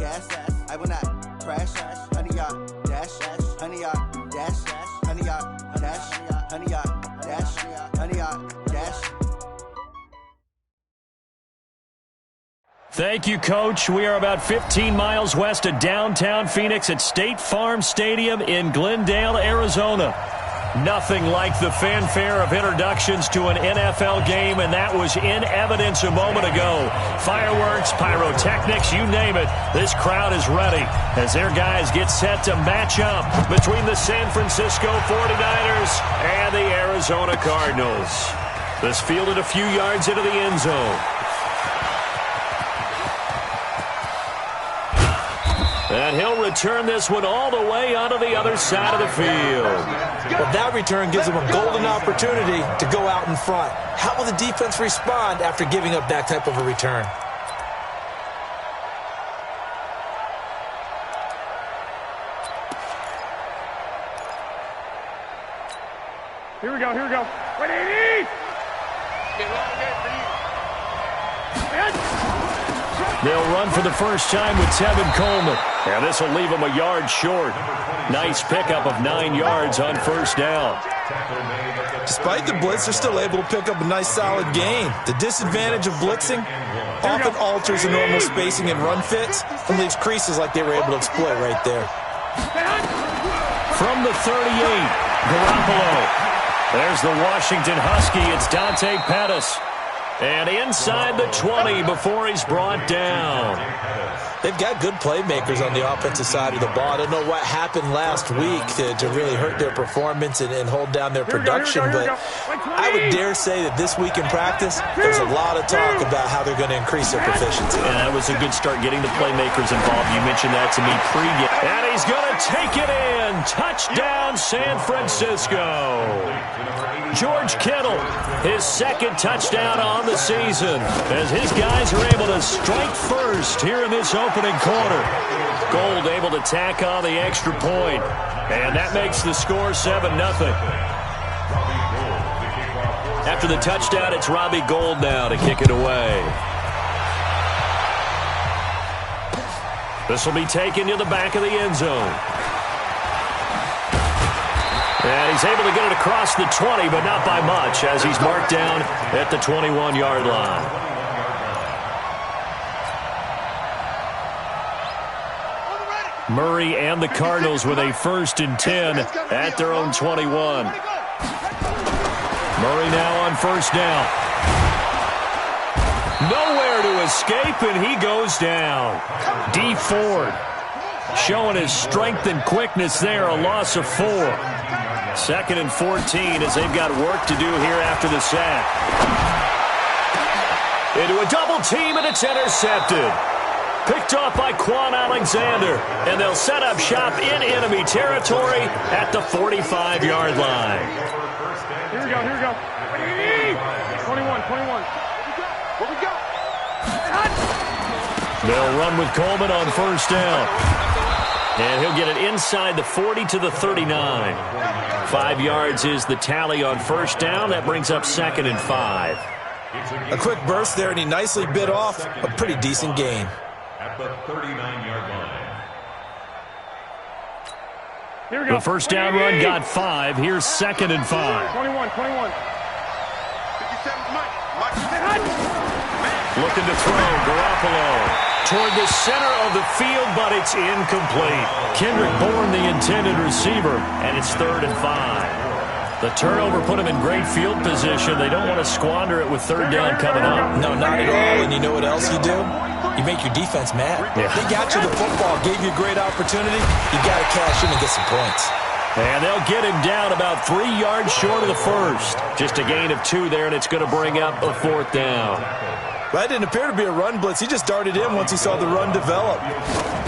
gas. I will not crash. Honey, yard, dash. Honey, yard, dash. Honey, yard, dash. Honey, yard, dash. Honey, yard, dash. Thank you, Coach. We are about 15 miles west of downtown Phoenix at State Farm Stadium in Glendale, Arizona. Nothing like the fanfare of introductions to an NFL game, and that was in evidence a moment ago. Fireworks, pyrotechnics, you name it. This crowd is ready as their guys get set to match up between the San Francisco 49ers and the Arizona Cardinals. This fielded a few yards into the end zone. And he'll return this one all the way onto the other side of the field. Well, that return gives them a golden opportunity to go out in front. How will the defense respond after giving up that type of a return? Here we go, here we go. 180! They'll run for the first time with Tevin Coleman. And this will leave them a yard short. Nice pickup of 9 yards on first down. Despite the blitz, they're still able to pick up a nice solid gain. The disadvantage of blitzing often alters the normal spacing and run fits and leaves creases like they were able to exploit right there. From the 38, Garoppolo. There's the Washington Husky. It's Dante Pettis. And inside the 20 before he's brought down. They've got good playmakers on the offensive side of the ball. I don't know what happened last week to really hurt their performance and hold down their production, but I would dare say that this week in practice, there's a lot of talk about how they're going to increase their proficiency. And that was a good start getting the playmakers involved. You mentioned that to me pregame. And he's going to take it in. Touchdown, San Francisco. George Kittle, his second touchdown on the season, as his guys are able to strike first here in this opening quarter. Gold able to tack on the extra point, and that makes the score 7-0. After the touchdown, it's Robbie Gould now to kick it away. This will be taken to the back of the end zone. And he's able to get it across the 20, but not by much, as he's marked down at the 21-yard line. Murray and the Cardinals with a 1st and 10 at their own 21. Murray now on first down. Nowhere to escape, and he goes down. D. Ford showing his strength and quickness there, a loss of 4. 2nd and 14 as they've got work to do here after the sack. Into a double team, and it's intercepted. Picked off by Quan Alexander, and they'll set up shop in enemy territory at the 45-yard line. Here we go, here we go. 21. What we got? They'll run with Coleman on first down. And he'll get it inside the 40 to the 39. 5 yards is the tally on first down. That brings up 2nd and 5. A quick burst there, and he nicely bit off a pretty decent gain. At the 39-yard line. Here we go. The first down run got 5. Here's 2nd and 5. 21. 57, Mike. Looking to throw, Garoppolo toward the center of the field, but it's incomplete. Kendrick Bourne, the intended receiver, and it's 3rd and 5. The turnover put him in great field position. They don't want to squander it with 3rd down coming up. No, not at all. And you know what else you do? You make your defense mad. Yeah. They got you the football, gave you a great opportunity. You got to cash in and get some points. And they'll get him down about 3 yards short of the first. Just a gain of 2 there, and it's going to bring up a 4th down. That didn't appear to be a run blitz. He just darted in once he saw the run develop.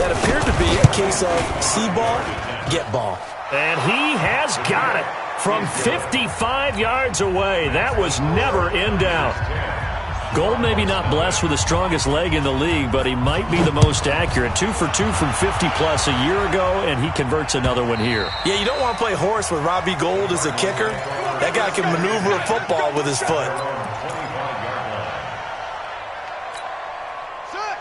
That appeared to be a case of see ball, get ball. And he has got it from 55 yards away. That was never in doubt. Gold maybe not blessed with the strongest leg in the league, but he might be the most accurate. 2 for 2 from 50-plus a year ago, and he converts another one here. Yeah, you don't want to play horse with Robbie Gould as a kicker. That guy can maneuver a football with his foot.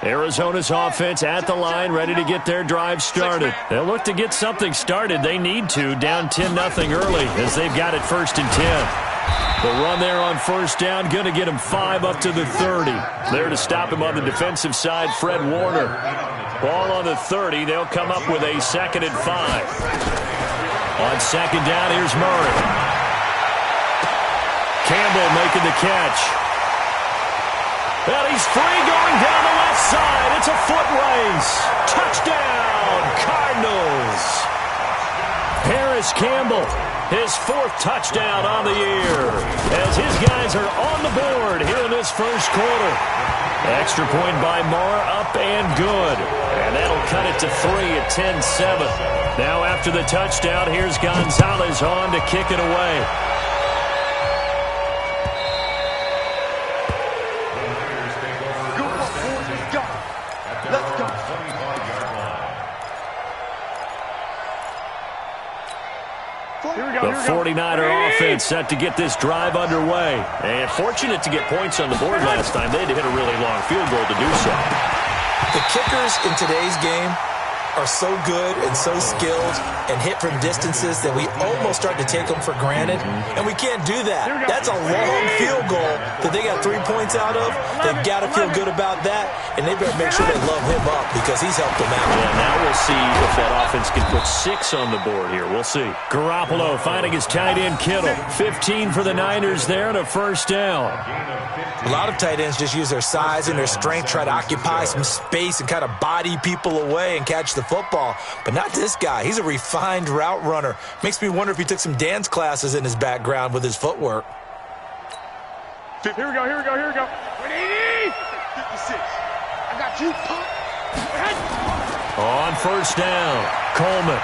Arizona's offense at the line, ready to get their drive started. They'll look to get something started. They need to, down 10-0 early as they've got it 1st and 10. The run there on 1st down, going to get him 5 up to the 30. There to stop him on the defensive side, Fred Warner. Ball on the 30. They'll come up with a 2nd and 5. On 2nd down, here's Murray. Campbell making the catch. And he's free going down the left side. It's a foot race. Touchdown, Cardinals. Harris Campbell, his 4th touchdown on the year, as his guys are on the board here in this 1st quarter. Extra point by Marr, up and good. And that'll cut it to 3 at 10-7. Now after the touchdown, here's Gonzalez on to kick it away. The 49er offense set to get this drive underway. And fortunate to get points on the board last time. They had to hit a really long field goal to do so. The kickers in today's game are so good and so skilled and hit from distances that we almost start to take them for granted, and we can't do that. That's a long field goal that they got 3 points out of. They've got to feel good about that, and they better make sure they love him up because he's helped them out. Yeah, now we'll see if that offense can put 6 on the board here. We'll see. Garoppolo finding his tight end Kittle. 15 for the Niners there and a 1st down. A lot of tight ends just use their size and their strength, try to occupy some space and kind of body people away and catch the football. But not this guy. He's a refined route runner. Makes me wonder if he took some dance classes in his background with his footwork. Here we go, here we go, here we go. 56. I got you. On 1st down, Coleman.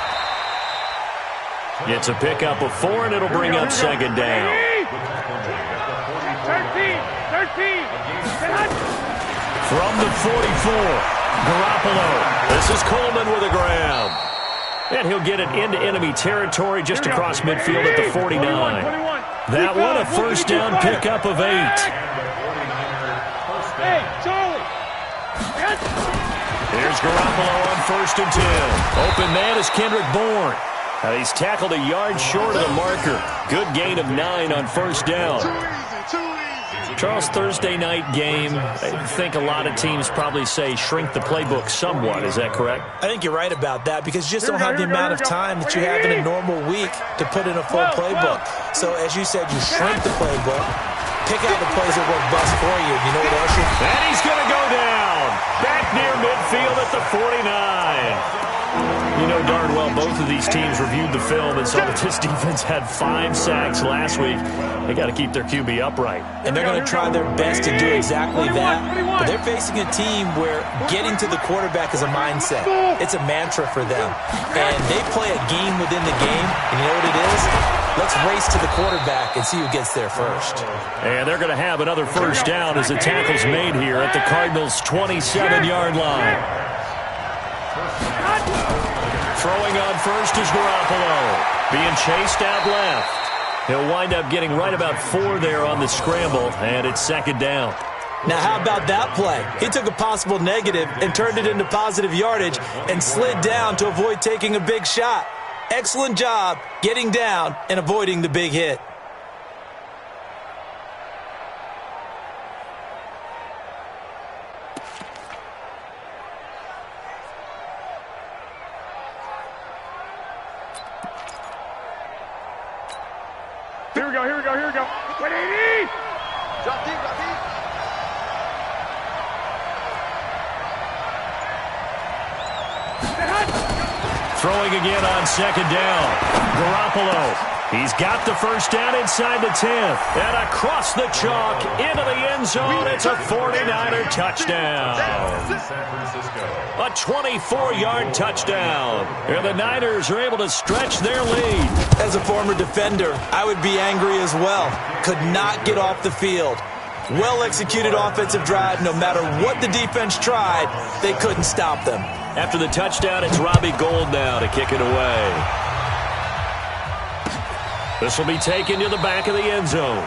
Gets a pickup of 4, and it'll bring up 2nd down. 13. From the 44, Garoppolo. This is Coleman with a grab. And he'll get it into enemy territory just across midfield at the 49. That one, a 1st down pickup of 8. Hey, Charlie. Here's Garoppolo on 1st and 10. Open man is Kendrick Bourne. He's tackled a yard short of the marker. Good gain of 9 on 1st down. Charles, Thursday night game, I think a lot of teams probably say shrink the playbook somewhat. Is that correct? I think you're right about that because you just don't have the amount of time that you have in a normal week to put in a full playbook. So, as you said, you shrink the playbook, pick out the plays that work best for you. You know what else? And he's going to go down. Back near midfield at the 49. You know darn well both of these teams reviewed the film and saw that this defense had 5 sacks last week. They got to keep their QB upright. And they're going to try their best to do exactly that. But they're facing a team where getting to the quarterback is a mindset. It's a mantra for them. And they play a game within the game. And you know what it is? Let's race to the quarterback and see who gets there first. And they're going to have another 1st down as the tackle's made here at the Cardinals' 27-yard line. Throwing on 1st is Garoppolo. Being chased out left. He'll wind up getting right about 4 there on the scramble, and it's 2nd down. Now, how about that play? He took a possible negative and turned it into positive yardage and slid down to avoid taking a big shot. Excellent job getting down and avoiding the big hit. Here we go, here we go, here we go. 180! Drop deep, drop deep. Throwing again on 2nd down. Garoppolo. He's got the 1st down inside the 10th. And across the chalk into the end zone. It's a 49er touchdown. A 24-yard touchdown. And the Niners are able to stretch their lead. As a former defender, I would be angry as well. Could not get off the field. Well-executed offensive drive. No matter what the defense tried, they couldn't stop them. After the touchdown, it's Robbie Gould now to kick it away. This will be taken to the back of the end zone.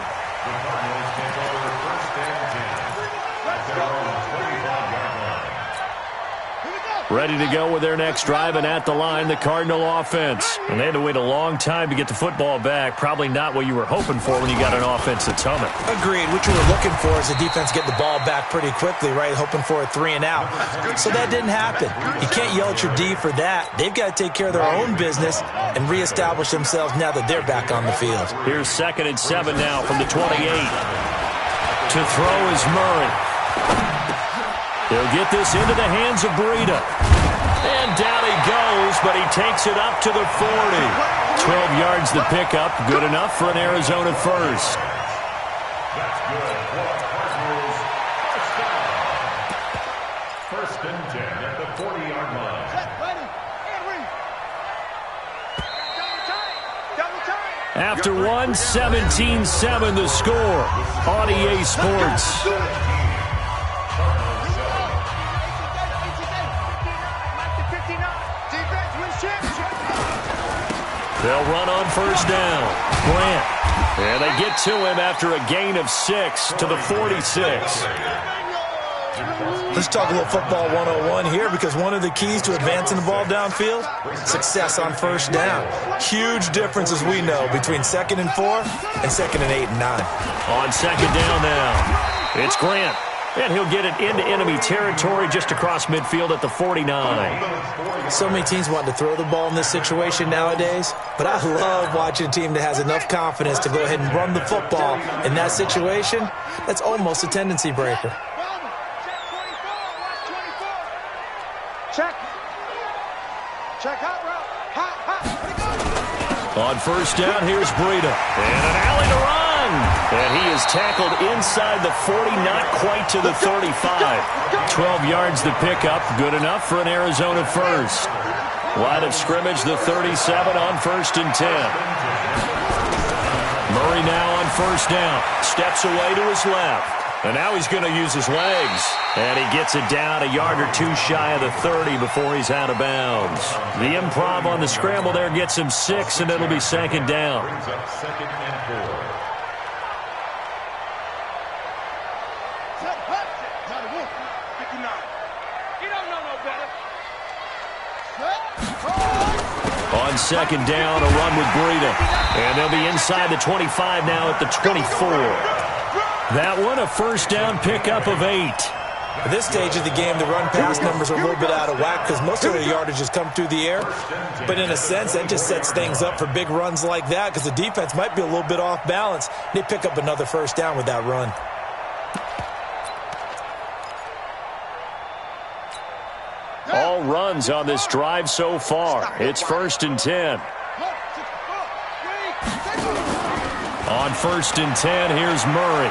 Ready to go with their next drive, and at the line, the Cardinal offense. And they had to wait a long time to get the football back. Probably not what you were hoping for when you got an offense that's humming. Agreed. What you were looking for is the defense get the ball back pretty quickly, right? Hoping for a 3-and-out. So that didn't happen. You can't yell at your D for that. They've got to take care of their own business and reestablish themselves now that they're back on the field. Here's 2nd and 7 now from the 28. To throw is Murray. He'll get this into the hands of Breida. And down he goes, but he takes it up to the 40. 12 yards the pickup. Good enough for an Arizona first. That's good. First and 10 at the 40-yard line. After 1, 17-7 the score on EA Sports. They'll run on first down. Grant. And they get to him after a gain of 6 to the 46. Let's talk a little football 101 here, because one of the keys to advancing the ball downfield, success on first down. Huge difference, as we know, between 2nd and 4 and 2nd and 8 and 9. On second down now, it's Grant. And he'll get it into enemy territory just across midfield at the 49. So many teams want to throw the ball in this situation nowadays, but I love watching a team that has enough confidence to go ahead and run the football in that situation. That's almost a tendency breaker. Check. Check hot route. Hot. On first down, here's Breida. And an alley to run. And he is tackled inside the 40, not quite to the 35. 12 yards the pickup. Good enough for an Arizona first. Line of scrimmage, the 37 on 1st and 10. Murray now on first down. Steps away to his left. And now he's going to use his legs. And he gets it down a yard or 2 shy of the 30 before he's out of bounds. The improv on the scramble there gets him 6, and it'll be 2nd down. Brings up 2nd and 4. On 2nd down, a run with Breida. And they'll be inside the 25 now at the 24. That one, a first down pickup of 8. At this stage of the game, the run-pass numbers are a little bit out of whack because most of their yardage has come through the air. But in a sense, that just sets things up for big runs like that because the defense might be a little bit off balance. They pick up another first down with that run. All runs on this drive so far. It's 1st and 10. On 1st and 10, here's Murray.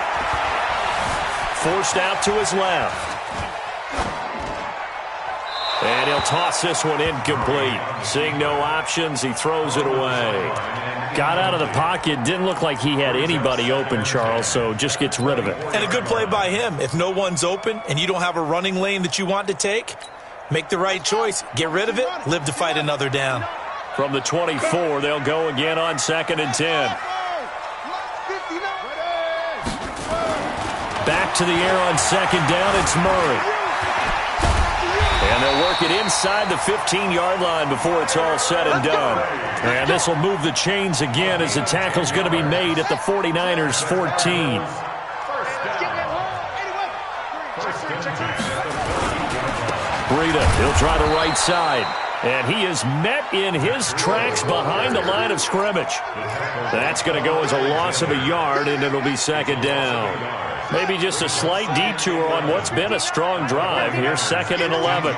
Forced out to his left. And he'll toss this one incomplete. Seeing no options, he throws it away. Got out of the pocket. Didn't look like he had anybody open, Charles, so just gets rid of it. And a good play by him. If no one's open and you don't have a running lane that you want to take, make the right choice. Get rid of it. Live to fight another down. From the 24, they'll go again on 2nd and 10. Back to the air on 2nd down, it's Murray. And they'll work it inside the 15-yard line before it's all said and done. And this will move the chains again as the tackle's going to be made at the 49ers' 14. Breida, he'll try the right side. And he is met in his tracks behind the line of scrimmage. That's going to go as a loss of a yard, and it'll be 2nd down. Maybe just a slight detour on what's been a strong drive. Here's 2nd and 11.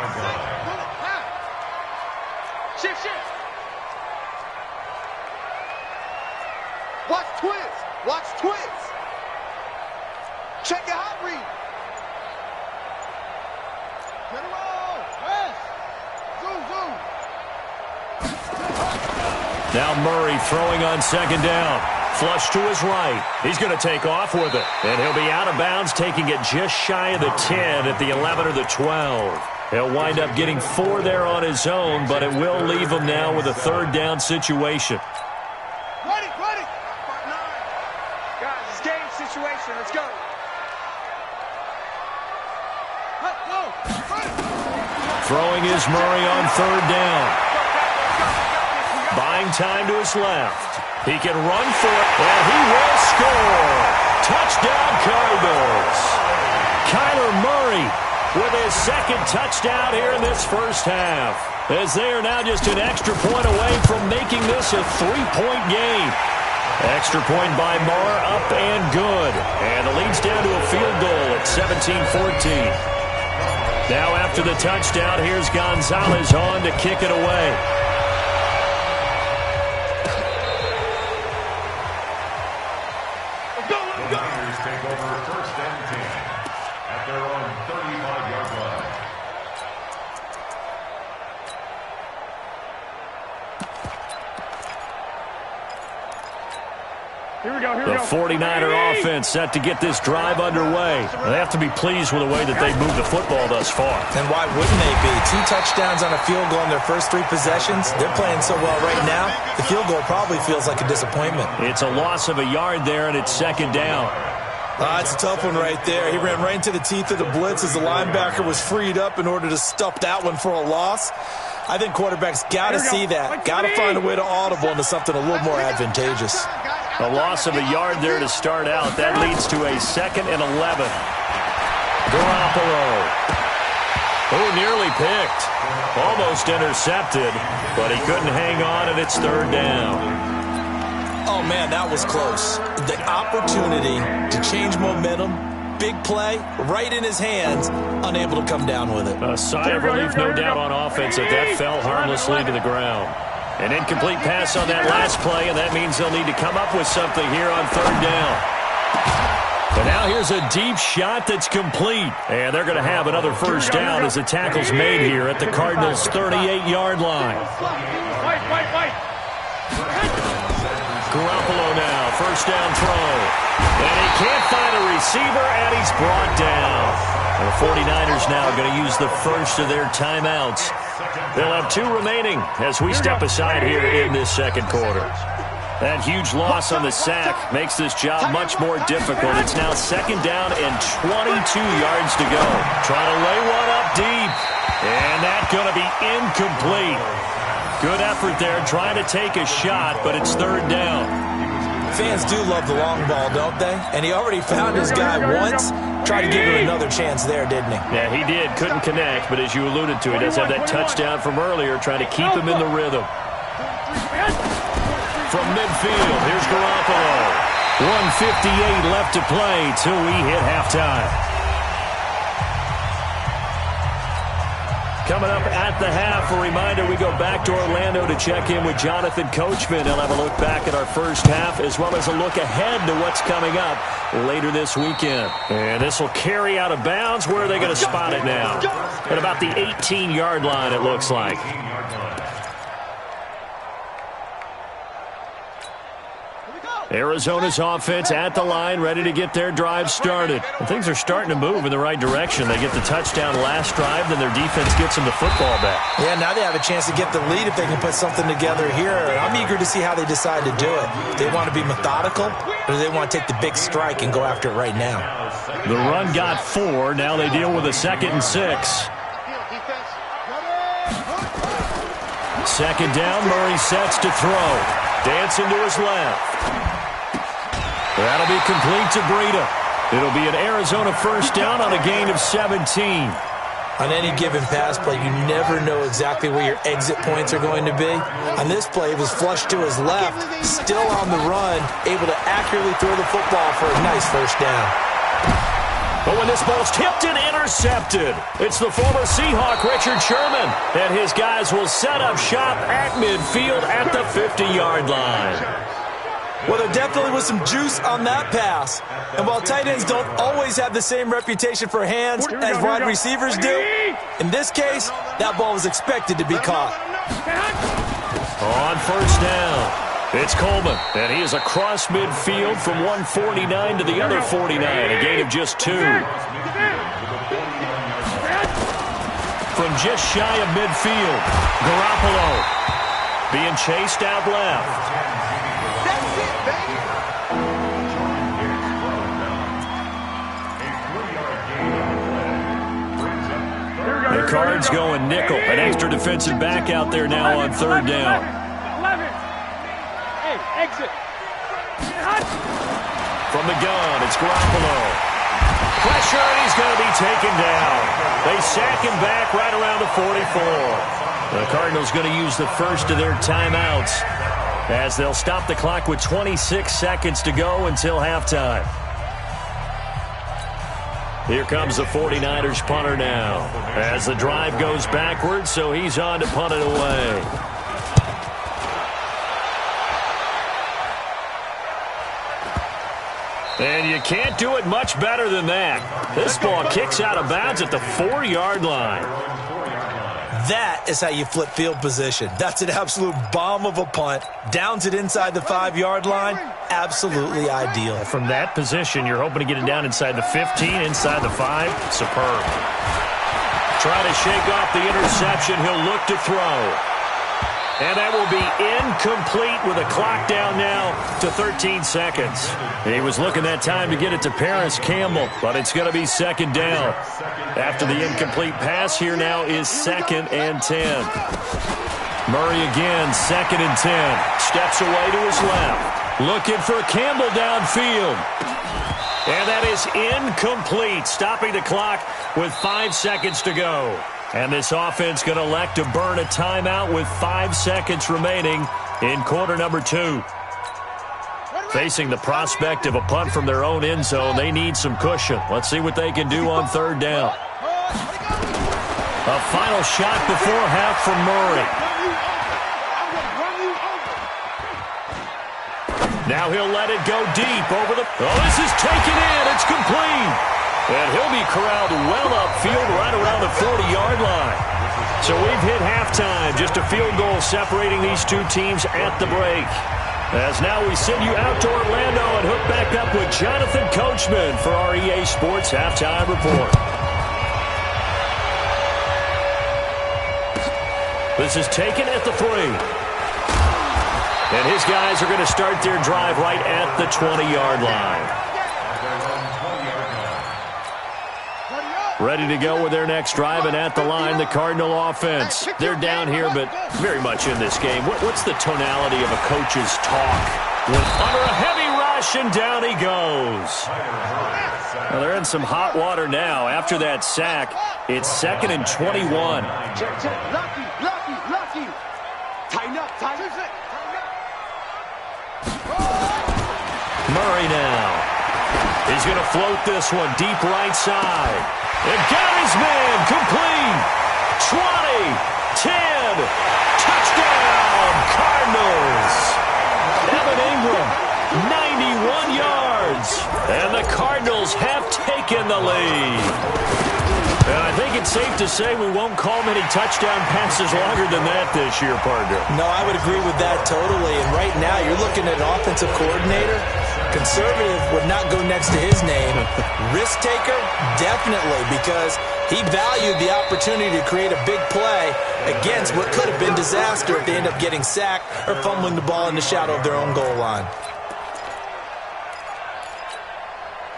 Shift. Watch twins. Check your hot read. Get it roll. Zoom. Now Murray throwing on 2nd down. Flush to his right. He's going to take off with it. And he'll be out of bounds, taking it just shy of the 10 at the 11 or the 12. He'll wind up getting 4 there on his own, but it will leave him now with a 3rd down situation. Ready. Guys, it's game situation. Let's go. Throwing is Murray on third down. Buying time to his left. He can run for it, and he will score. Touchdown, Cardinals. Kyler Murray with his second touchdown here in this first half, as they are now just an extra point away from making this a 3-point game. Extra point by Marr, up and good. And the lead's down to a field goal at 17-14. Now after the touchdown, here's Gonzalez on to kick it away. The Niners take over first and 10 at their own 35-yard line. Here we go, here we The go. 49er offense set to get this drive underway. They have to be pleased with the way that they've moved the football thus far. And why wouldn't they be? 2 touchdowns on a field goal in their first 3 possessions. They're playing so well right now, the field goal probably feels like a disappointment. It's a loss of a yard there, and it's second down. It's a tough one right there. He ran right into the teeth of the blitz as the linebacker was freed up in order to stop that one for a loss. I think quarterbacks got to see that. Got to find a way to audible into something a little more advantageous. A loss of a yard there to start out. That leads to a 2nd and 11. Garoppolo. Oh, nearly picked. Almost intercepted, but he couldn't hang on, and it's third down. Oh, man, that was close. The opportunity to change momentum, big play, right in his hands, unable to come down with it. A sigh of relief, no doubt, on offense that fell harmlessly to the ground. An incomplete pass on that last play, and that means they'll need to come up with something here on third down. But now here's a deep shot that's complete. And they're going to have another first down as the tackle's made here at the Cardinals' 38-yard line. Garoppolo now, first down throw. And he can't find a receiver, and he's brought down. And the 49ers now are going to use the first of their timeouts. They'll have 2 remaining as we step aside here in this second quarter. That huge loss on the sack makes this job much more difficult. It's now second down and 22 yards to go. Trying to lay one up deep. And that's going to be incomplete. Good effort there, trying to take a shot, but it's third down. Fans do love the long ball, don't they? And he already found his guy once. Tried to give him another chance there, didn't he? Yeah, he did. Couldn't connect, but as you alluded to, he does have that touchdown from earlier, trying to keep him in the rhythm. From midfield, here's Garoppolo. 1:58 left to play till we hit halftime. Coming up at the half, a reminder, we go back to Orlando to check in with Jonathan Coachman. He'll have a look back at our first half as well as a look ahead to what's coming up later this weekend. And this will carry out of bounds. Where are they going to spot it now? At about the 18-yard line, it looks like. Arizona's offense at the line, ready to get their drive started. And things are starting to move in the right direction. They get the touchdown last drive, then their defense gets them the football back. Yeah, now they have a chance to get the lead if they can put something together here. I'm eager to see how they decide to do it. Do they want to be methodical, or do they want to take the big strike and go after it right now? The run got 4. Now they deal with a 2nd and 6. Second down, Murray sets to throw. Dancing to his left. That'll be complete to Breida. It'll be an Arizona first down on a gain of 17. On any given pass play, you never know exactly where your exit points are going to be. On this play, it was flushed to his left, still on the run, able to accurately throw the football for a nice first down. But when this ball's tipped and intercepted, it's the former Seahawk, Richard Sherman, and his guys will set up shop at midfield at the 50-yard line. Well, there definitely was some juice on that pass. And while tight ends don't always have the same reputation for hands as wide receivers do, in this case, that ball was expected to be caught. On first down, it's Coleman, and he is across midfield from 149 to the other 49, a gain of just 2. From just shy of midfield, Garoppolo being chased out left. The Cards going nickel. An extra defensive back out there now on third down. 11. Hey, exit. From the gun, it's Garoppolo. Pressure, and he's going to be taken down. They sack him back right around the 44. The Cardinals going to use the first of their timeouts as they'll stop the clock with 26 seconds to go until halftime. Here comes the 49ers punter now as the drive goes backwards, so he's on to punt it away. And you can't do it much better than that. This ball kicks out of bounds at the 4-yard line. That is how you flip field position. That's an absolute bomb of a punt. Downs it inside the 5-yard line. Absolutely ideal. From that position, you're hoping to get it down inside the 15, inside the 5. Superb. Trying to shake off the interception. He'll look to throw. And that will be incomplete with a clock down now to 13 seconds. He was looking that time to get it to Paris Campbell, but it's going to be second down. After the incomplete pass, here now is 2nd and 10. Murray again, 2nd and 10. Steps away to his left. Looking for Campbell downfield. And that is incomplete, stopping the clock with 5 seconds to go. And this offense going to elect to burn a timeout with 5 seconds remaining in quarter number 2. Facing the prospect of a punt from their own end zone, they need some cushion. Let's see what they can do on third down. A final shot before half from Murray. Now he'll let it go deep over the... Oh, this is taken in. It's complete. And he'll be corralled well upfield right around the 40-yard line. So we've hit halftime. Just a field goal separating these two teams at the break. As now we send you out to Orlando and hook back up with Jonathan Coachman for our EA Sports Halftime Report. This is taken at the 3. And his guys are going to start their drive right at the 20-yard line. Ready to go with their next drive, and at the line, the Cardinal offense. They're down here, but very much in this game. What's the tonality of a coach's talk? When under a heavy rush, and down he goes. Well, they're in some hot water now. After that sack, it's 2nd and 21. Check. Lucky. Tighten up. Murray now. He's going to float this one deep right side. And got his man, complete, 20, 10, touchdown, Cardinals. Evan Ingram, 91 yards, and the Cardinals have taken the lead. And I think it's safe to say we won't call many touchdown passes longer than that this year, partner. No, I would agree with that totally. And right now, you're looking at an offensive coordinator. Conservative would not go next to his name. Risk taker, definitely, because he valued the opportunity to create a big play against what could have been disaster if they end up getting sacked or fumbling the ball in the shadow of their own goal line.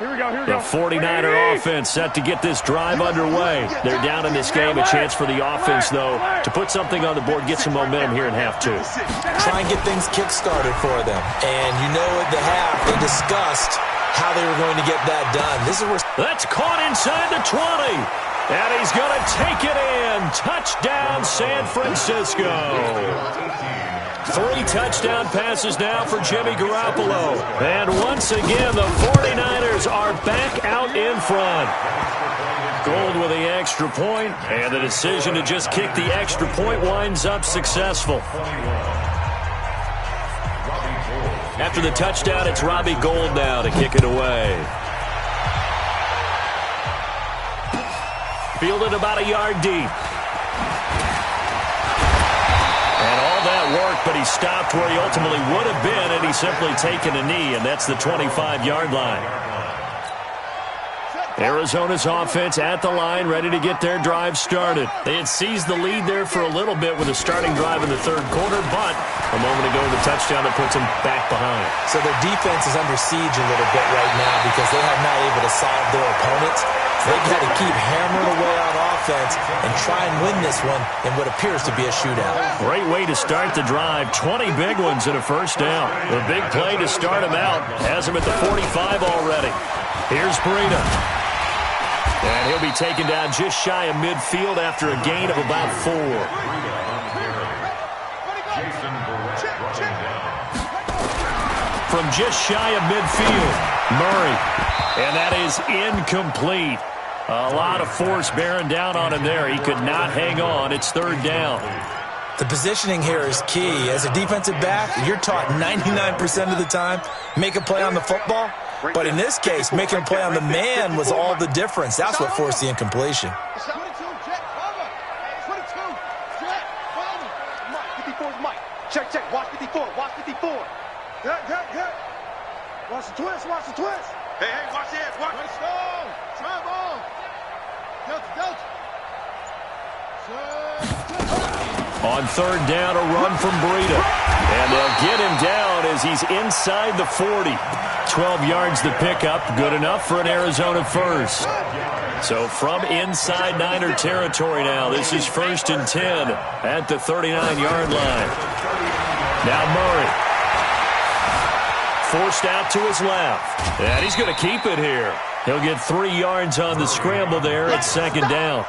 Here we go. The 49er offense set to get this drive underway. They're down in this game. A chance for the offense, though, to put something on the board, get some momentum here in half 2. Try and get things kick-started for them. And you know at the half, they discussed how they were going to get that done. This is where... That's caught inside the 20. And he's going to take it in. Touchdown, San Francisco. 3 touchdown passes now for Jimmy Garoppolo. And once again, the 49ers are back out in front. Gold with the extra point, and the decision to just kick the extra point winds up successful. After the touchdown, it's Robbie Gould now to kick it away. Fielded about a yard deep. And all that work, but he stopped where he ultimately would have been, and he's simply taken a knee, and that's the 25-yard line. Arizona's offense at the line, ready to get their drive started. They had seized the lead there for a little bit with a starting drive in the third quarter, but a moment ago, the touchdown that puts them back behind. So their defense is under siege a little bit right now because they have not able to solve their opponents. They've got to keep hammering away on offense and try and win this one in what appears to be a shootout. Great way to start the drive. 20 big ones and a first down. The big play to start him out. Has him at the 45 already. Here's Breida. And he'll be taken down just shy of midfield after a gain of about 4. From just shy of midfield, Murray. And that is incomplete. A lot of force bearing down on him there. He could not hang on. It's third down. The positioning here is key. As a defensive back, you're taught 99% of the time, make a play on the football. But in this case, making a play on the man was all the difference. That's what forced the incompletion. Check, check. Watch 54. Watch 54. Good. Watch the twist. Watch the twist. Hey, watch the edge. Watch. Let's go. Travel. On third down, a run from Breida. And they'll get him down as he's inside the 40. 12 yards to pick up. Good enough for an Arizona first. So from inside Niner territory now, this is 1st and 10 at the 39-yard line. Now Murray. Forced out to his left. And he's going to keep it here. He'll get 3 yards on the scramble there at second down.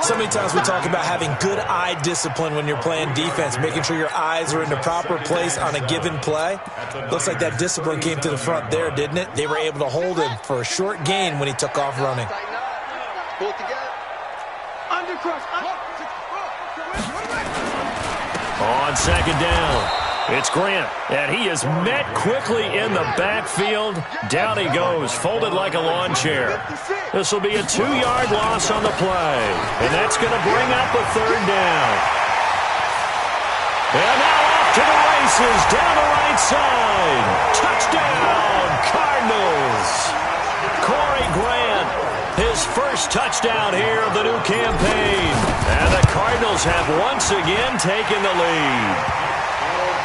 So many times we talk about having good eye discipline when you're playing defense, making sure your eyes are in the proper place on a given play. Looks like that discipline came to the front there, didn't it? They were able to hold him for a short gain when he took off running. Pull together. Undercrush. On second down, it's Grant, and he is met quickly in the backfield. Down he goes, folded like a lawn chair. This will be a 2-yard loss on the play, and that's going to bring up a third down. And now off to the races, down the right side. Touchdown, Cardinals. Corey Grant, his first touchdown here of the new campaign. And the Cardinals have once again taken the lead.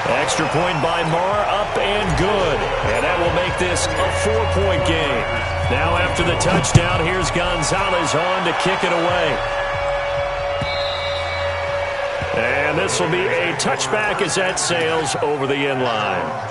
Extra point by Marr, up and good. And that will make this a 4-point game. Now after the touchdown, here's Gonzalez on to kick it away. And this will be a touchback as that sails over the end line.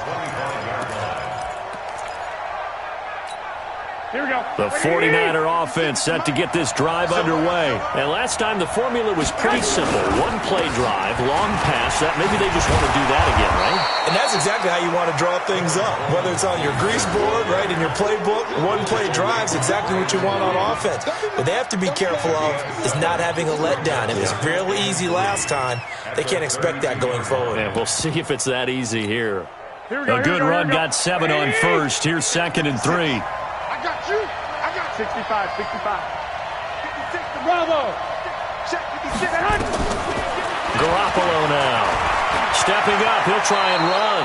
Here we go. The 49er offense set to get this drive underway. And last time the formula was pretty simple. One-play drive, long pass. That maybe they just want to do that again, right? And that's exactly how you want to draw things up. Whether it's on your grease board, right, in your playbook, one-play drive's exactly what you want on offense. What they have to be careful of is not having a letdown. It was fairly easy last time. They can't expect that going forward. And we'll see if it's that easy here. A good run got 7 on first. Here's 2nd and 3. I got 65, 65. 56 to Bravo. Check 56. Garoppolo now. Stepping up, he'll try and run.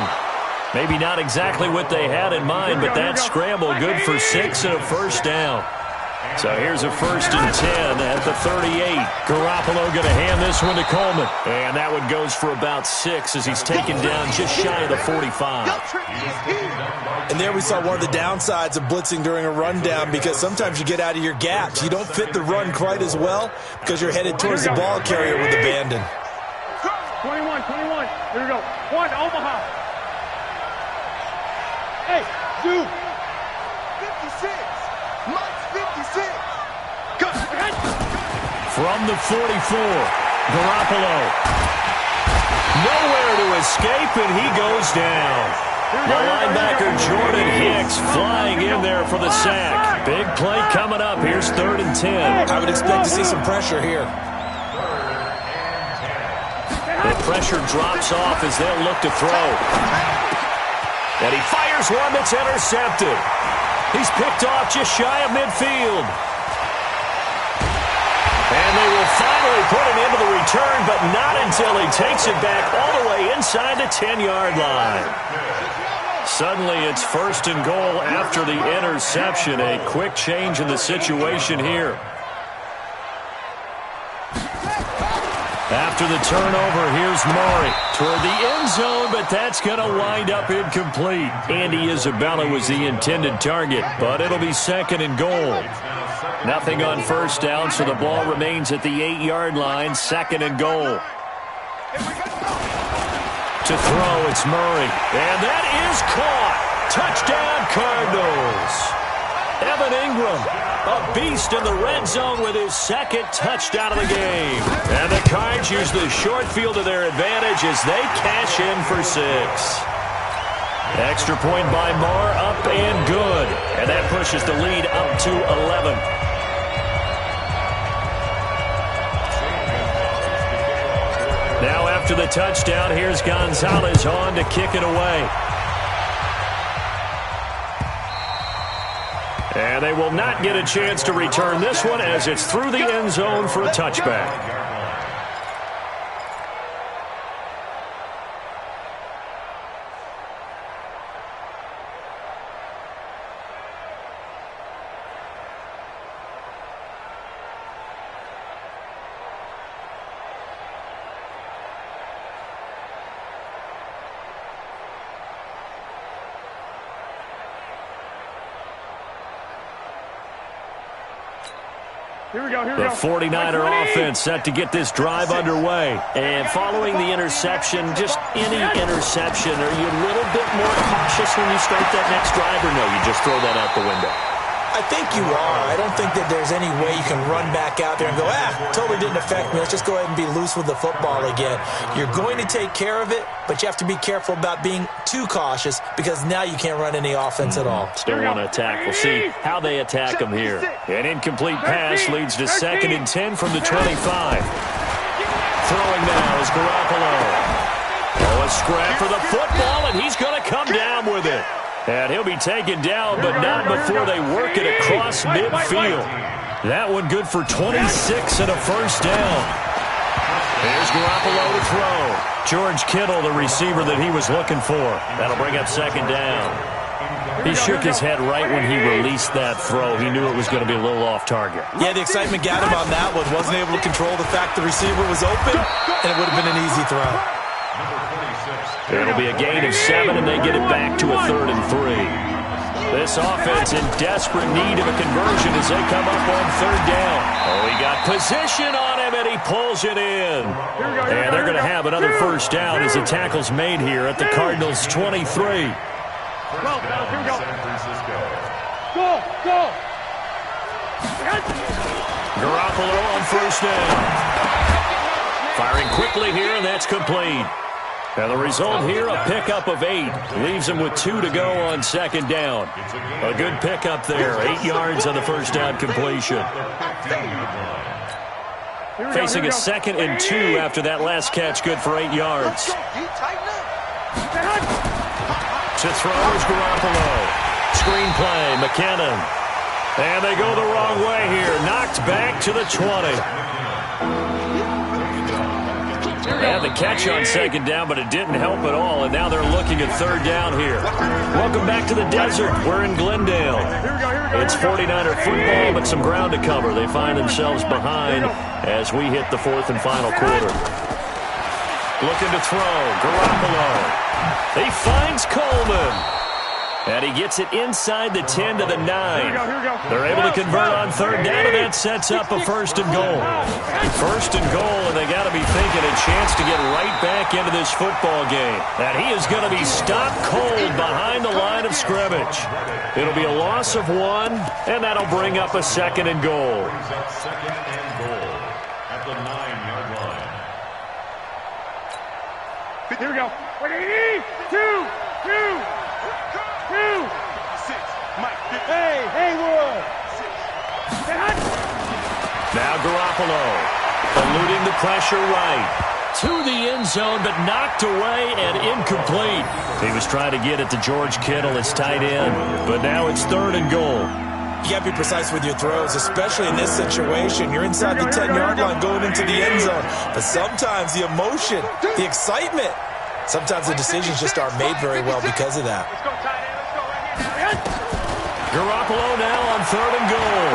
Maybe not exactly what they had in mind, but that scramble good for 6 and a first down. So here's a 1st and 10 at the 38. Garoppolo going to hand this one to Coleman. And that one goes for about 6 as he's taken down just shy of the 45. And there we saw one of the downsides of blitzing during a rundown, because sometimes you get out of your gaps. You don't fit the run quite as well because you're headed towards the ball carrier with abandon. 21. Here we go. 1, Omaha. Hey, dude. 56. Mike's 56. Go. From the 44, Garoppolo. Nowhere to escape, and he goes down. The linebacker Jordan Hicks flying in there for the sack. Big play coming up. Here's 3rd and 10. I would expect to see some pressure here. The pressure drops off as they'll look to throw. And he fires one that's intercepted. He's picked off just shy of midfield. And they will finally put it into the return, but not until he takes it back all the way inside the 10-yard line. Suddenly it's 1st and goal after the interception. A quick change in the situation here. After the turnover, here's Murray toward the end zone, but that's going to wind up incomplete. Andy Isabella was the intended target, but it'll be 2nd and goal. Nothing on first down, so the ball remains at the 8-yard line, 2nd and goal. To throw, it's Murray. And that is caught. Touchdown, Cardinals. Evan Ingram, a beast in the red zone with his 2nd touchdown of the game. And the Cards use the short field to their advantage as they cash in for 6. Extra point by Marr, up and good. And that pushes the lead up to 11. Now after the touchdown, here's Gonzalez on to kick it away. And they will not get a chance to return this one as it's through the end zone for a touchback. The 49er offense set to get this drive underway. And following the interception, just any interception, are you a little bit more cautious when you start that next drive, or no, you just throw that out the window? I think you are. I don't think that there's any way you can run back out there and go, totally didn't affect me. Let's just go ahead and be loose with the football again. You're going to take care of it, but you have to be careful about being too cautious because now you can't run any offense at all. Still want to attack. We'll see how they attack them here. An incomplete pass leads to 2nd and 10 from the 25. Throwing now is Garoppolo. Oh, a scrap for the football, and he's going to come down with it. And he'll be taken down, but not before they work it across midfield. That one good for 26 and a first down. Here's Garoppolo to throw. George Kittle, the receiver that he was looking for. That'll bring up 2nd down. He shook his head right when he released that throw. He knew it was going to be a little off target. Yeah, the excitement got him on that one. Wasn't able to control the fact the receiver was open, and it would have been an easy throw. It'll be a gain of 7, and they get it back to a 3rd and 3. This offense in desperate need of a conversion as they come up on 3rd down. Oh, he got position on him, and he pulls it in. And they're going to have another first down as the tackle's made here at the Cardinals' 23. Garoppolo on first down. Firing quickly here, and that's complete. And the result here, a pickup of 8. Leaves him with 2 to go on 2nd down. A good pickup there. 8 yards on the first down completion. Facing a 2nd and 2 after that last catch, good for 8 yards. To throw is Garoppolo. Screen play, McKinnon. And they go the wrong way here. Knocked back to the 20. They had the catch on 2nd down, but it didn't help at all, and now they're looking at 3rd down here. Welcome back to the desert. We're in Glendale. It's 49er football, but some ground to cover. They find themselves behind as we hit the 4th and final quarter. Looking to throw. Garoppolo. He finds Coleman. And he gets it inside the 10 to the 9. They're able to convert on 3rd down, and that sets up a 1st and goal. 1st and goal, and they got to be thinking a chance to get right back into this football game. And he is going to be stopped cold behind the line of scrimmage. It'll be a loss of 1, and that'll bring up a 2nd and goal. 2nd and goal at the 9-yard line. Here we go. 2. Hey, Haywood! Now Garoppolo eluding the pressure right. To the end zone, but knocked away and incomplete. He was trying to get it to George Kittle, his tight end. But now it's 3rd and goal. You got to be precise with your throws, especially in this situation. You're inside the 10-yard line going into the end zone. But sometimes the emotion, the excitement, sometimes the decisions just aren't made very well because of that. Garoppolo now on 3rd and goal.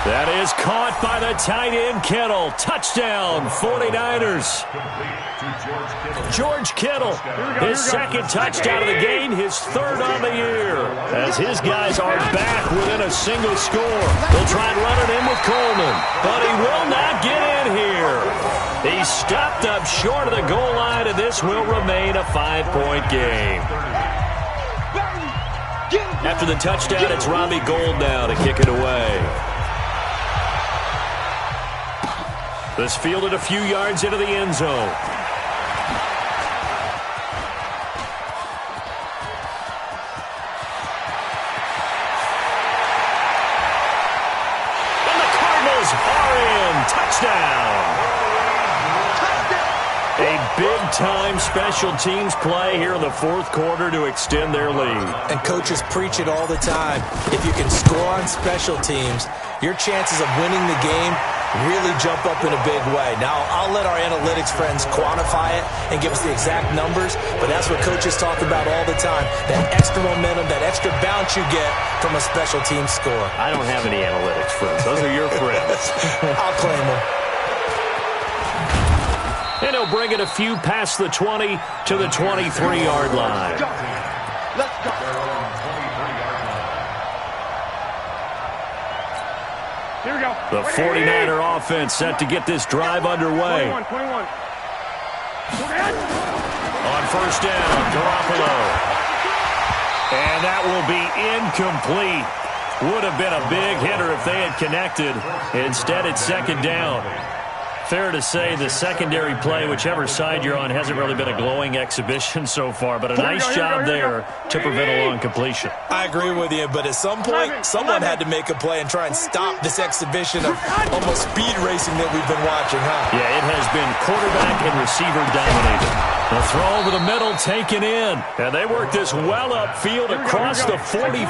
That is caught by the tight end, Kittle. Touchdown, 49ers. George Kittle, his second touchdown of the game, his third on the year. As his guys are back within a single score. They'll try and run it in with Coleman, but he will not get in here. He stopped up short of the goal line, and this will remain a 5-point game. After the touchdown, it's Robbie Gould now to kick it away. This fielded a few yards into the end zone. And the Cardinals are in. Touchdown. A big-time special teams play here in the fourth quarter to extend their lead. And coaches preach it all the time. If you can score on special teams, your chances of winning the game really jump up in a big way. Now, I'll let our analytics friends quantify it and give us the exact numbers, but that's what coaches talk about all the time. That extra momentum, that extra bounce you get from a special team score. I don't have any analytics friends. Those are your friends. I'll claim them. And he'll bring it a few past the 20 to the 23-yard line. Let's go. Here we go. The 49er offense set to get this drive underway. 21. On first down, Garoppolo. And that will be incomplete. Would have been a big hitter if they had connected. Instead, it's second down. Fair to say the secondary play, whichever side you're on, hasn't really been a glowing exhibition so far, but a nice job there to prevent a long completion. I agree with you, but at some point, someone had to make a play and try and stop this exhibition of almost speed racing that we've been watching, huh? Yeah, it has been quarterback and receiver dominated. The throw over the middle taken in, and they work this well upfield across the 45.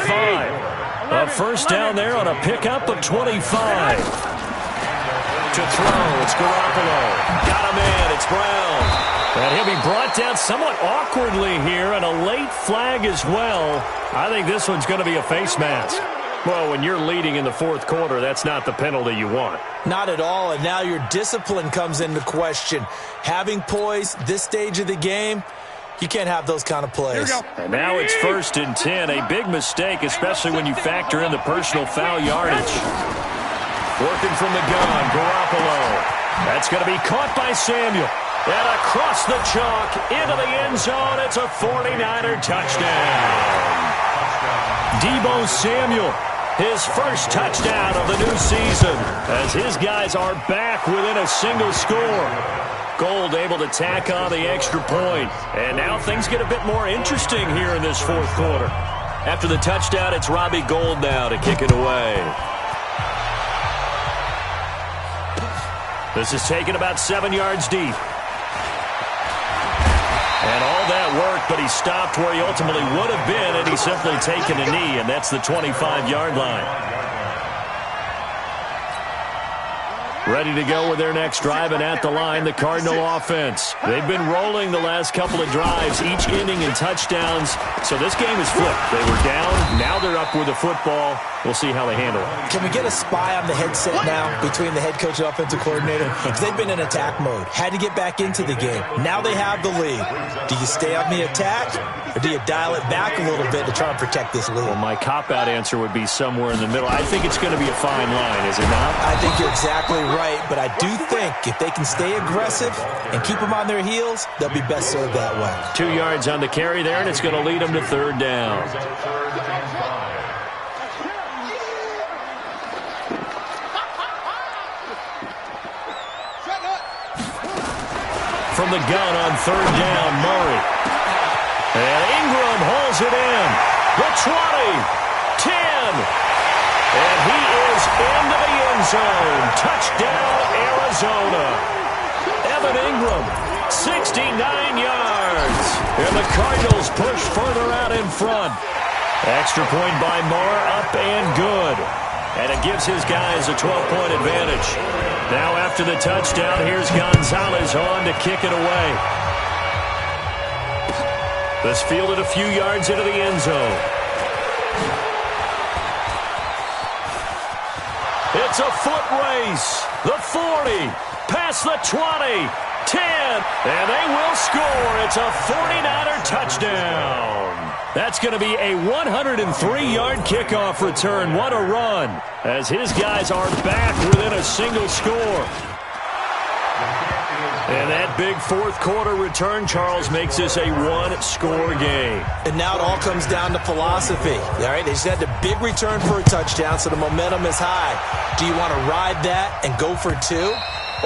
A first down there on a pickup of 25. To throw, it's Garoppolo. Got him in, it's Brown. And he'll be brought down somewhat awkwardly here, and a late flag as well. I think this one's going to be a face mask. Well, when you're leading in the fourth quarter, that's not the penalty you want. Not at all, and now your discipline comes into question. Having poise this stage of the game, you can't have those kind of plays. And now it's 1st and 10, a big mistake, especially when you factor in the personal foul yardage. Working from the gun, Garoppolo. That's going to be caught by Samuel. And across the chalk, into the end zone, it's a 49er touchdown. Deebo Samuel, his first touchdown of the new season, as his guys are back within a single score. Gould able to tack on the extra point. And now things get a bit more interesting here in this fourth quarter. After the touchdown, it's Robbie Gould now to kick it away. This is taken about 7 yards deep. And all that work, but he stopped where he ultimately would have been, and he's simply taken a knee, and that's the 25-yard line. Ready to go with their next drive, and at the line, the Cardinal offense. They've been rolling the last couple of drives, each ending in touchdowns, so this game is flipped. They were down, now they're up with the football. We'll see how they handle it. Can we get a spy on the headset now between the head coach and offensive coordinator? Because they've been in attack mode, had to get back into the game. Now they have the lead. Do you stay on the attack, or do you dial it back a little bit to try and protect this lead? Well, my cop-out answer would be somewhere in the middle. I think it's going to be a fine line, is it not? I think you're exactly right, but I do think if they can stay aggressive and keep them on their heels, they'll be best served that way. 2 yards on the carry there, and it's going to lead them to third down. From the gun on third down, Murray. And Ingram holds it in. The 20, 10. And he is into the end zone. Touchdown, Arizona. Evan Ingram, 69 yards. And the Cardinals push further out in front. Extra point by Moore, up and good. And it gives his guys a 12-point advantage. Now after the touchdown, here's Gonzalez on to kick it away. This fielded a few yards into the end zone. It's a foot race. The 40, past the 20, 10, and they will score. It's a 49er touchdown. That's going to be a 103-yard kickoff return. What a run, as his guys are back within a single score. And that big fourth quarter return, Charles, makes this a one-score game. And now it all comes down to philosophy. All right, they just had a big return for a touchdown, so the momentum is high. Do you want to ride that and go for two?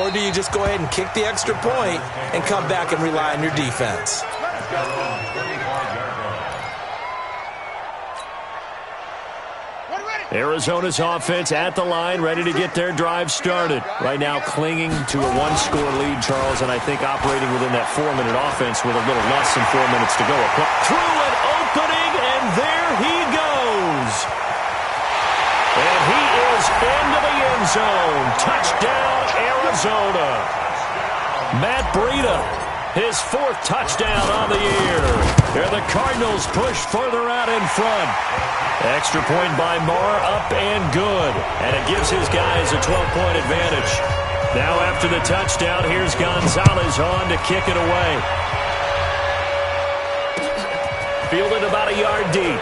Or do you just go ahead and kick the extra point and come back and rely on your defense? Arizona's offense at the line, ready to get their drive started. Right now clinging to a one-score lead, Charles, and I think operating within that 4-minute offense with a little less than 4 minutes to go. Through an opening, and there he goes. And he is into the end zone. Touchdown, Arizona. Matt Breida, his fourth touchdown on the year. And the Cardinals push further out in front. Extra point by Marr, up and good. And it gives his guys a 12-point advantage. Now after the touchdown, here's Gonzalez on to kick it away. Fielded about a yard deep.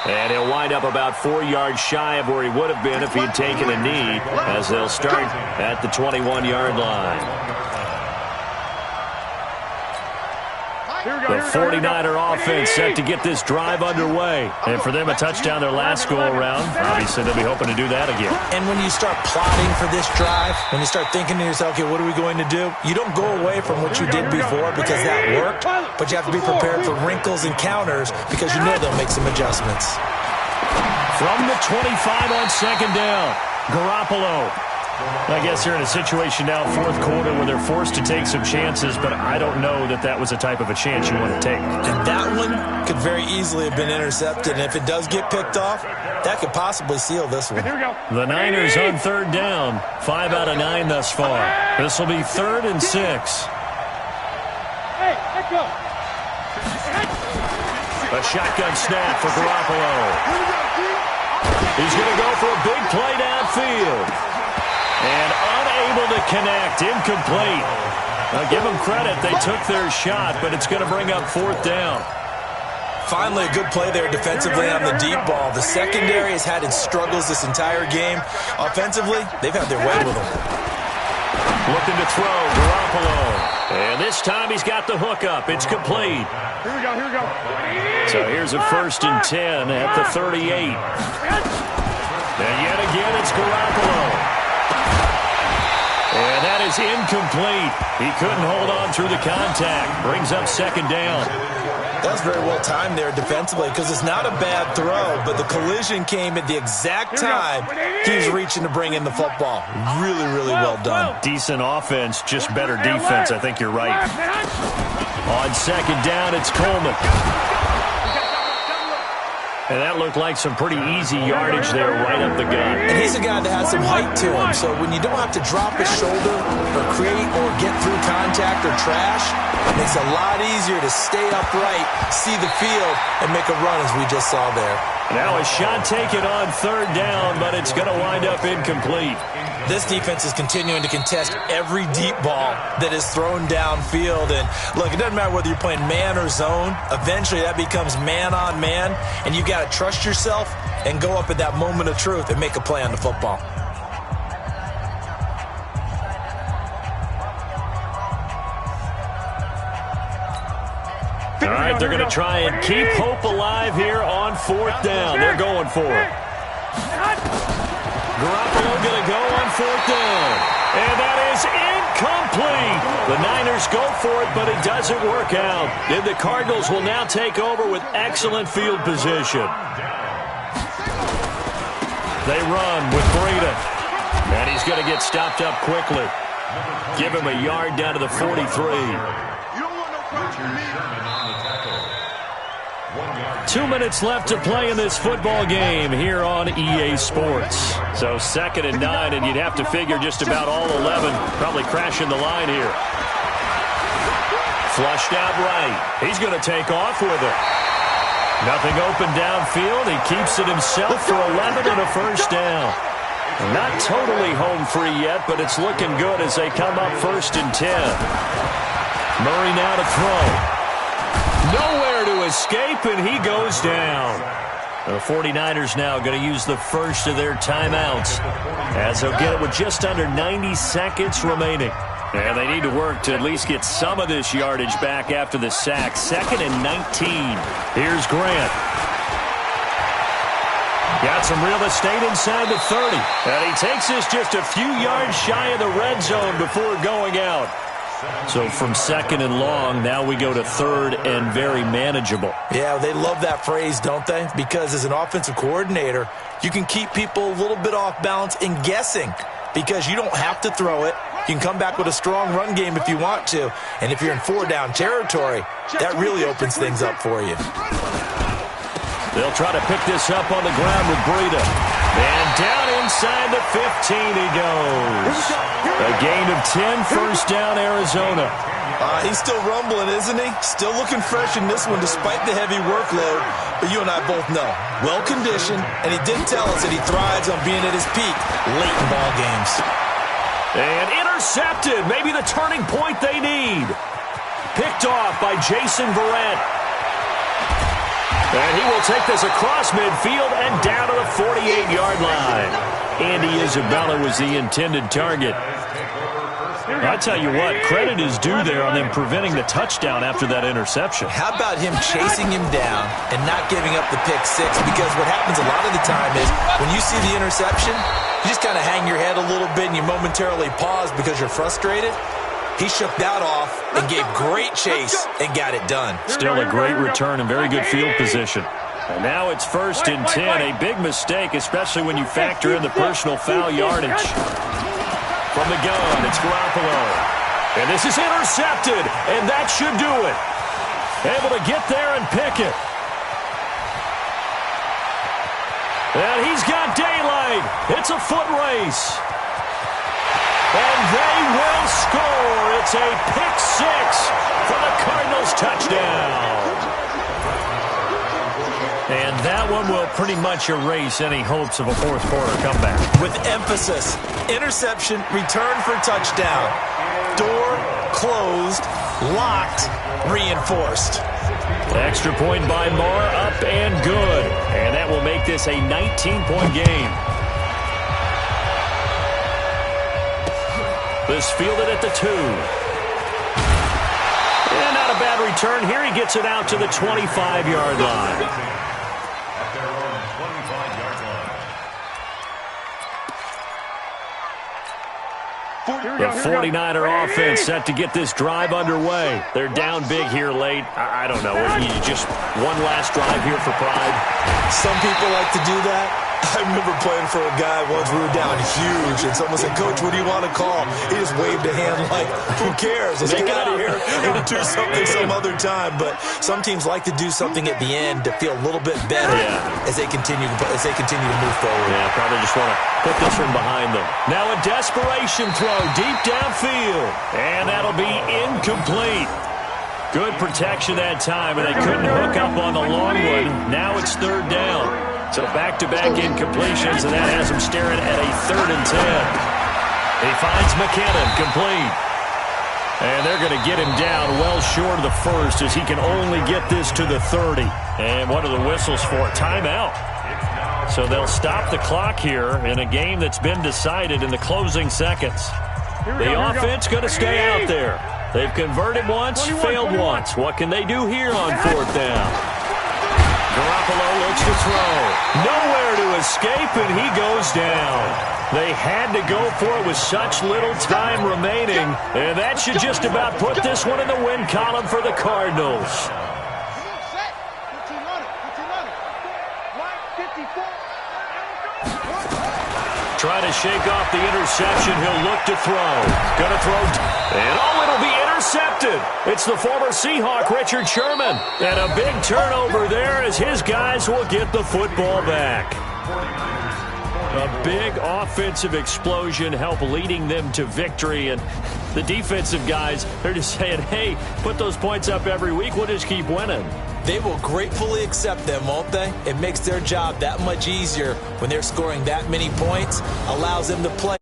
And he'll wind up about 4 yards shy of where he would have been if he had taken a knee, as they'll start at the 21-yard line. The 49er offense set to get this drive underway. And for them, a touchdown their last go-around. Obviously, they'll be hoping to do that again. And when you start plotting for this drive, when you start thinking to yourself, okay, what are we going to do? You don't go away from what you did before because that worked, but you have to be prepared for wrinkles and counters because you know they'll make some adjustments. From the 25 on second down, Garoppolo. I guess they're in a situation now, fourth quarter, where they're forced to take some chances, but I don't know that that was the type of a chance you want to take. And that one could very easily have been intercepted, and if it does get picked off, that could possibly seal this one. The Niners on third down, 5 out of 9 thus far. This will be 3rd and 6. Hey, let's go. A shotgun snap for Garoppolo. He's going to go for a big play downfield. And unable to connect, incomplete. Now give them credit, they took their shot, but it's going to bring up 4th down. Finally, a good play there defensively on the deep ball. The secondary has had its struggles this entire game. Offensively, they've had their way with them. Looking to throw, Garoppolo. And this time he's got the hook up. It's complete. Here we go, here we go. So here's a 1st and 10 at the 38. And yet again, it's Garoppolo. And that is incomplete. He couldn't hold on through the contact. Brings up 2nd down. That's very well timed there defensively because it's not a bad throw, but the collision came at the exact time he was reaching to bring in the football. Really, really well done. Decent offense, just better defense. I think you're right. On 2nd down, it's Coleman. And that looked like some pretty easy yardage there right up the gut. And he's a guy that has some height to him, so when you don't have to drop his shoulder or create or get through contact or trash, it makes it a lot easier to stay upright, see the field, and make a run as we just saw there. Now a shot taken on 3rd down, but it's going to wind up incomplete. This defense is continuing to contest every deep ball that is thrown downfield. And look, it doesn't matter whether you're playing man or zone. Eventually that becomes man on man, and you got to trust yourself and go up at that moment of truth and make a play on the football. All right, they're going to try and keep hope alive here on 4th down. They're going for it. Garoppolo going to go on 4th down. And that is incomplete. The Niners go for it, but it doesn't work out. And the Cardinals will now take over with excellent field position. They run with Breida. And he's going to get stopped up quickly. Give him a yard down to the 43. You don't want no problems with me. 2 minutes left to play in this football game here on EA Sports. So 2nd and 9, and you'd have to figure just about all 11 probably crashing the line here. Flushed out right. He's going to take off with it. Nothing open downfield. He keeps it himself for 11 and a first down. Not totally home free yet, but it's looking good as they come up 1st and 10. Murray now to throw. Nowhere to escape, and he goes down. The 49ers now going to use the first of their timeouts as they'll get it with just under 90 seconds remaining. And they need to work to at least get some of this yardage back after the sack. 2nd and 19. Here's Grant. Got some real estate inside the 30. And he takes this just a few yards shy of the red zone before going out. So from 2nd and long, now we go to 3rd and very manageable. Yeah, they love that phrase, don't they? Because as an offensive coordinator, you can keep people a little bit off balance and guessing because you don't have to throw it. You can come back with a strong run game if you want to. And if you're in 4-down territory, that really opens things up for you. They'll try to pick this up on the ground with Breida. And down inside the 15 he goes. A gain of 10, 1st down, Arizona. He's still rumbling, isn't he? Still looking fresh in this one despite the heavy workload. But you and I both know, well-conditioned, and he did tell us that he thrives on being at his peak late in ball games. And intercepted, maybe the turning point they need. Picked off by Jason Verrett. And he will take this across midfield and down to the 48-yard line. Andy Isabella was the intended target. I tell you what, credit is due there on them preventing the touchdown after that interception. How about him chasing him down and not giving up the pick six? Because what happens a lot of the time is when you see the interception, you just kind of hang your head a little bit and you momentarily pause because you're frustrated. He shook that off and gave great chase and got it done. Still a great return and very good field position. And now it's 1st and 10. A big mistake, especially when you factor in the personal foul yardage. From the gun, it's Garoppolo. And this is intercepted, and that should do it. Able to get there and pick it. And he's got daylight. It's a foot race. And they will score. It's a pick six for the Cardinals touchdown. And that one will pretty much erase any hopes of a fourth quarter comeback. With emphasis, interception, return for touchdown. Door closed, locked, reinforced. Extra point by Marr, up and good. And that will make this a 19-point game. This fielded at the 2. And not a bad return. Here he gets it out to the 25-yard line. At their own 25-yard line. The 49er offense set to get this drive underway. They're down big here late. I don't know. Just one last drive here for pride. Some people like to do that. I remember playing for a guy once. We were down huge, and someone said, "Coach, what do you want to call?" He just waved a hand like, "Who cares? Let's get out of here and do something some other time." But some teams like to do something at the end to feel a little bit better as they continue to move forward. Yeah, probably just want to put this one behind them. Now a desperation throw deep downfield, and that'll be incomplete. Good protection that time, and they couldn't hook up on the long one. Now it's 3rd down. So back-to-back incompletions, and that has him staring at a 3rd and 10. He finds McKinnon complete. And they're going to get him down well short of the first as he can only get this to the 30. And what are the whistles for? Timeout. So they'll stop the clock here in a game that's been decided in the closing seconds. The offense going to stay out there. They've converted once, failed once. What can they do here on 4th down? Garoppolo looks to throw. Nowhere to escape, and he goes down. They had to go for it with such little time remaining, and that should just about put this one in the win column for the Cardinals. Trying to shake off the interception. He'll look to throw. Going to throw. And it'll be intercepted. It's the former Seahawk, Richard Sherman. And a big turnover there as his guys will get the football back. A big offensive explosion help leading them to victory. And the defensive guys, they're just saying, hey, put those points up every week. We'll just keep winning. they will gratefully accept them, won't they? It makes their job that much easier when they're scoring that many points, allows them to play.